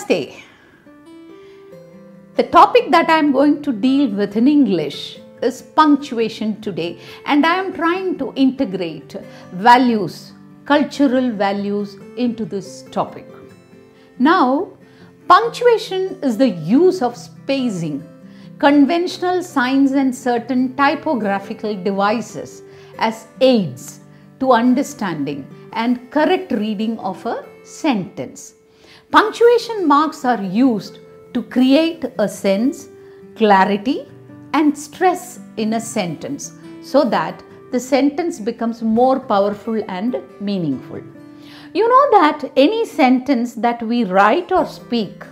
Namaste. The topic that I am going to deal with in English is punctuation today, and I am trying to integrate values, cultural values into this topic. Now, punctuation is the use of spacing, conventional signs and certain typographical devices as aids to understanding and correct reading of a sentence. Punctuation marks are used to create a sense, clarity, and stress in a sentence so that the sentence becomes more powerful and meaningful. You know that any sentence that we write or speak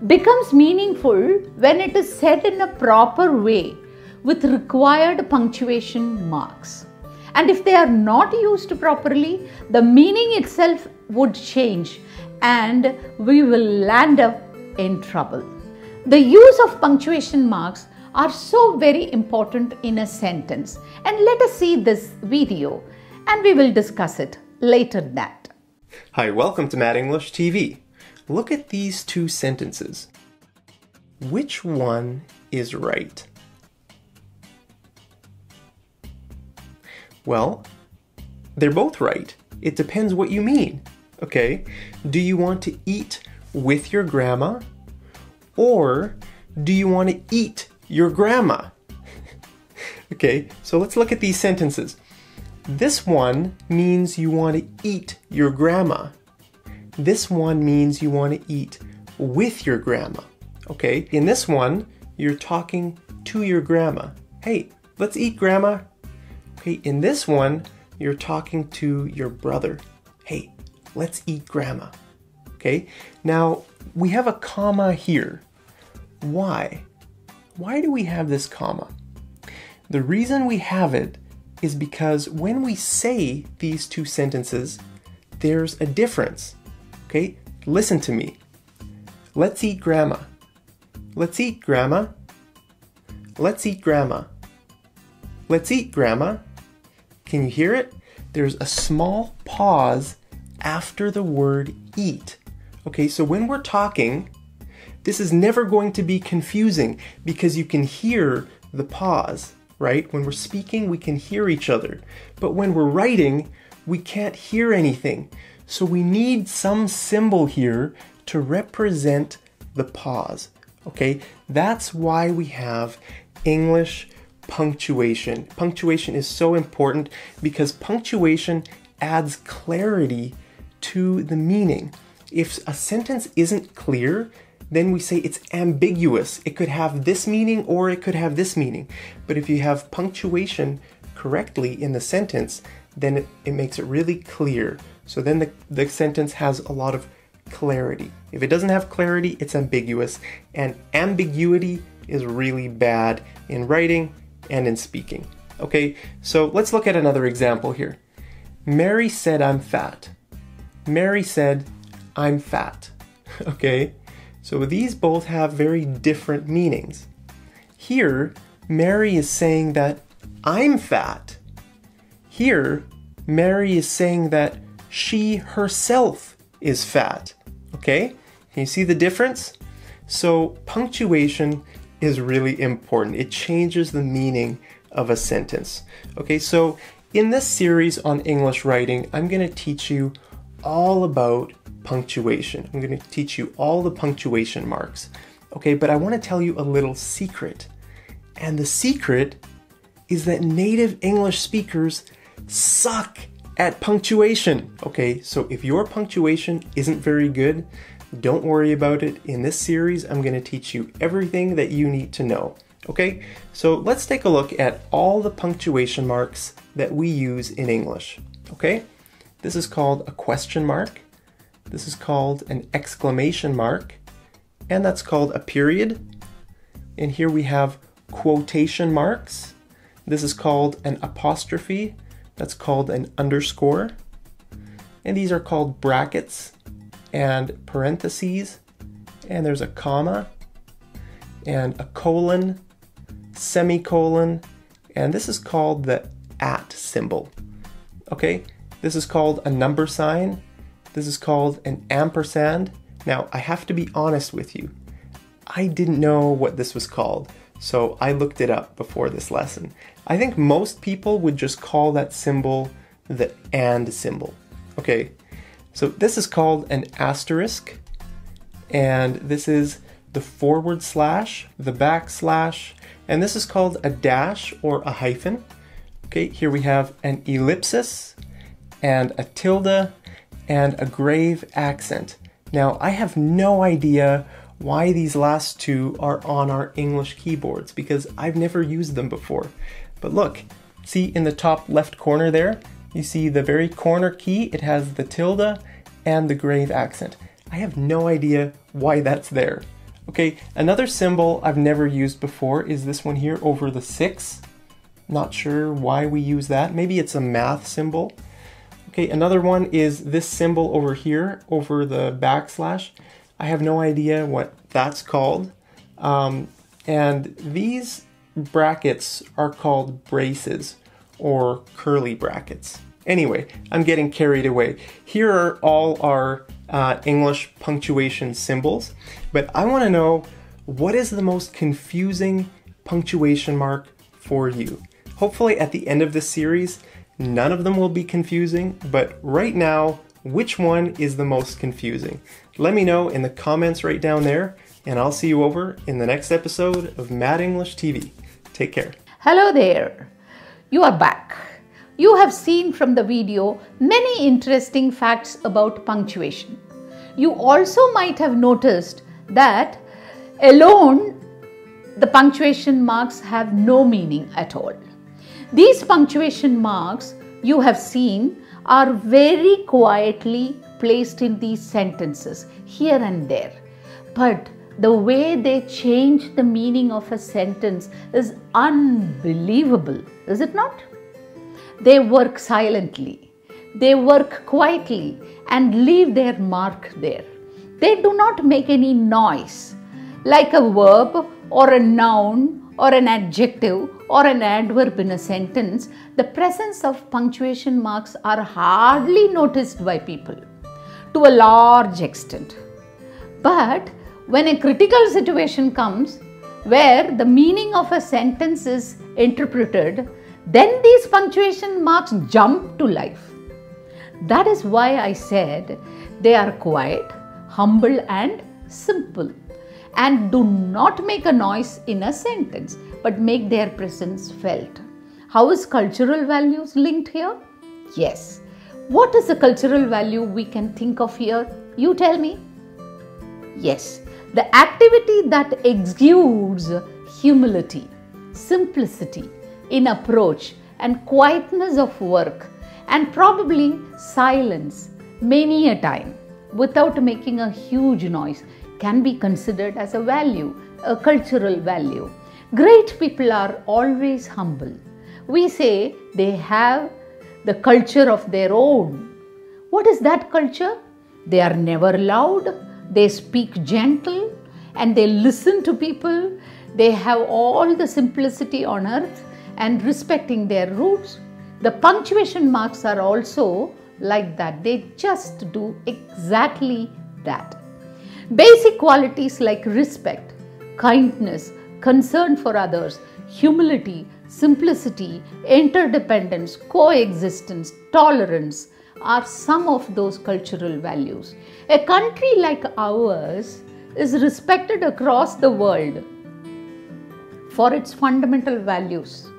becomes meaningful when it is said in a proper way with required punctuation marks. And if they are not used properly, the meaning itself would change and we will land up in trouble. The use of punctuation marks are so very important in a sentence, and let us see this video and we will discuss it later than that. Hi, welcome to Mad English TV. Look at these two sentences. Which one is right? Well, they're both right. It depends what you mean. Okay, do you want to eat with your grandma, or do you want to eat your grandma? Okay, so let's look at these sentences. This one means you want to eat your grandma. This one means you want to eat with your grandma. Okay, in this one, you're talking to your grandma. Hey, let's eat, grandma. Okay, in this one, you're talking to your brother. Hey, let's eat, grandma. Okay, now we have a comma here. Why? Why do we have this comma? The reason we have it is because when we say these two sentences, there's a difference. Okay, listen to me. Let's eat, grandma. Let's eat, grandma. Let's eat, grandma. Let's eat, grandma. Can you hear it? There's a small pause after the word eat. Okay, so when we're talking, this is never going to be confusing because you can hear the pause, right? When we're speaking, we can hear each other. But when we're writing, we can't hear anything. So we need some symbol here to represent the pause. Okay, that's why we have English punctuation. Punctuation is so important because punctuation adds clarity to the meaning. If a sentence isn't clear, then we say it's ambiguous. It could have this meaning or it could have this meaning. But if you have punctuation correctly in the sentence, then it makes it really clear. So then the sentence has a lot of clarity. If it doesn't have clarity, it's ambiguous. And ambiguity is really bad in writing and in speaking. Okay, so let's look at another example here. Mary said, I'm fat. Mary said, I'm fat. Okay, so these both have very different meanings. Here, Mary is saying that I'm fat. Here, Mary is saying that she herself is fat. Okay, can you see the difference? So punctuation is really important. It changes the meaning of a sentence. Okay, so in this series on English writing, I'm going to teach you all about punctuation. I'm going to teach you all the punctuation marks. Okay, but I want to tell you a little secret. And the secret is that native English speakers suck at punctuation. Okay, so if your punctuation isn't very good, don't worry about it. In this series, I'm going to teach you everything that you need to know. Okay, so let's take a look at all the punctuation marks that we use in English. Okay, this is called a question mark. This is called an exclamation mark. And that's called a period. And here we have quotation marks. This is called an apostrophe. That's called an underscore. And these are called brackets and parentheses. And there's a comma and a colon, semicolon, and this is called the @ symbol. Okay, this is called a number sign. This is called an ampersand, Now, I have to be honest with you. I didn't know what this was called, so I looked it up before this lesson. I think most people would just call that symbol the and symbol. Okay, so this is called an asterisk, and this is the forward slash, the backslash, and this is called a dash or a hyphen. Okay, here we have an ellipsis and a tilde and a grave accent. Now, I have no idea why these last two are on our English keyboards because I've never used them before. But look, see in the top left corner there, you see the very corner key, it has the tilde and the grave accent. I have no idea why that's there. Okay, another symbol I've never used before is this one here over the 6. Not sure why we use that. Maybe it's a math symbol. Okay, another one is this symbol over here, over the backslash. I have no idea what that's called. And these brackets are called braces or curly brackets. Anyway, I'm getting carried away. Here are all our English punctuation symbols, but I want to know, what is the most confusing punctuation mark for you? Hopefully at the end of this series, none of them will be confusing, but right now, which one is the most confusing? Let me know in the comments right down there, and I'll see you over in the next episode of Mad English TV. Take care. Hello there. You are back. You have seen from the video many interesting facts about punctuation. You also might have noticed that alone the punctuation marks have no meaning at all. These punctuation marks you have seen are very quietly placed in these sentences here and there. But the way they change the meaning of a sentence is unbelievable, is it not? They work silently, they work quietly and leave their mark there. They do not make any noise. Like a verb or a noun or an adjective or an adverb in a sentence, the presence of punctuation marks are hardly noticed by people to a large extent. But when a critical situation comes where the meaning of a sentence is interpreted, then these punctuation marks jump to life. That is why I said they are quiet, humble and simple, and do not make a noise in a sentence but make their presence felt. How is cultural values linked here? Yes. What is the cultural value we can think of here? You tell me. Yes, the activity that exudes humility, simplicity in approach and quietness of work, and probably silence many a time without making a huge noise, can be considered as a value, a cultural value. Great people are always humble. We say they have the culture of their own. What is that culture? They are never loud, they speak gentle, and they listen to people. They have all the simplicity on earth and respecting their roots. The punctuation marks are also like that. They just do exactly that. Basic qualities like respect, kindness, concern for others, humility, simplicity, interdependence, coexistence, tolerance are some of those cultural values. A country like ours is respected across the world for its fundamental values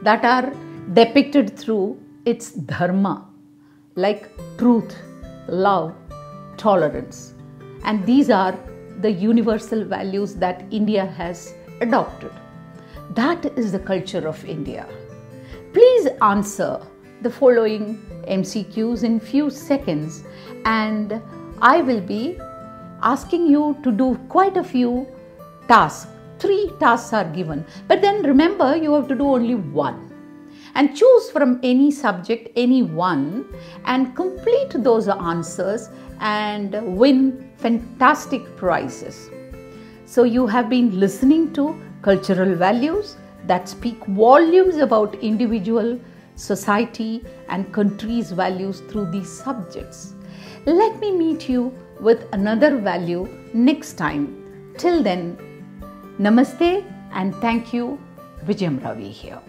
that are depicted through its dharma, like truth, love, tolerance. And these are the universal values that India has adopted. That is the culture of India. Please answer the following MCQs in few seconds, and I will be asking you to do quite a few tasks. 3 tasks are given, but then remember you have to do only one. And choose from any subject, any one, and complete those answers and win fantastic prizes. So you have been listening to cultural values that speak volumes about individual, society and country's values through these subjects. Let me meet you with another value next time. Till then, namaste and thank you. Vijayam Ravi here.